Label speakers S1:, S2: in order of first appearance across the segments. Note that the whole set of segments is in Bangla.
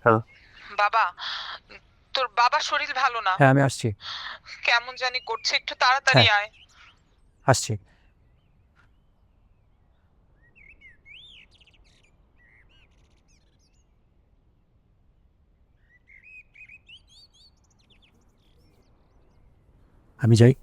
S1: হ্যালো।
S2: বাবা, তোর বাবার শরীর ভালো না।
S1: হ্যাঁ, আমি আসছি।
S2: কেমন জানি করছে, একটু তাড়াতাড়ি
S1: হ্যাঁ।
S2: আয়।
S1: আসছি। আমি যাই।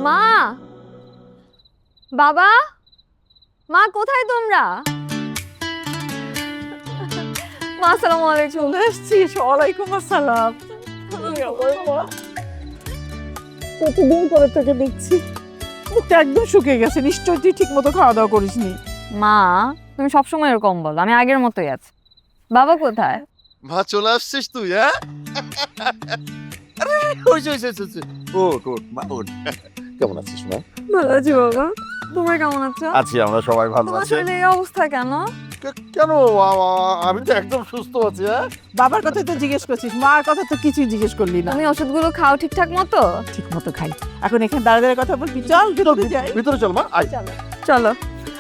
S3: মা, বাবা, মা কোথায় তোমরা? মা আসসালামু আলাইকুম।
S4: চলে এসছিস? ওয়ালাইকুম আসসালাম। কতদিন পরে তোকে দেখছি, মুখটা একদম শুকিয়ে গেছে। নিশ্চয়ই তুই ঠিক মতো খাওয়া দাওয়া করিসনি।
S3: মা, তুমি সবসময় এরকম বলো, আমি আগের মতোই আছি। বাবা কোথায়?
S5: মা চলে আসছিস তুই? হ্যাঁ, আরে হইছে। ওঠ মা ওঠ। কেমন আছিস মা?
S3: ভালো আছি বাবা, তোমরা কেমন আছো?
S5: আছি, আমরা সবাই ভালো
S3: তোমার
S5: আছি।
S3: শরীরে এই অবস্থা কেন?
S5: কেন আমি তো একদম সুস্থ আছি। হ্যাঁ,
S4: বাবার কথা তো জিজ্ঞেস করছিস, মার কথা তো কিছুই জিজ্ঞেস করলি না।
S3: তুমি ওষুধগুলো খাও ঠিকঠাক মতো?
S4: ঠিক মতো খাই। এখন এখানে দাঁড়িয়ে দাঁড়িয়ে কথা বলবি? চল ভিতরে যাই।
S5: ভিতরে চল মা, আয়।
S3: চলো।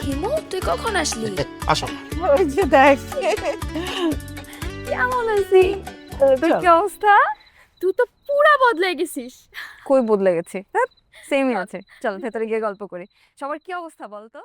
S6: হিমু, তুই কখন আসলি?
S5: আসো।
S4: ওই যে দেখ।
S3: কেমন আছি? তোর কি অবস্থা?
S6: তুই তো পুরা বদলে গেছিস।
S3: কই বদলে গেছি? সেমই আছে। চলো ভেতরে গিয়ে গল্প করি। সবার কি অবস্থা বলতো?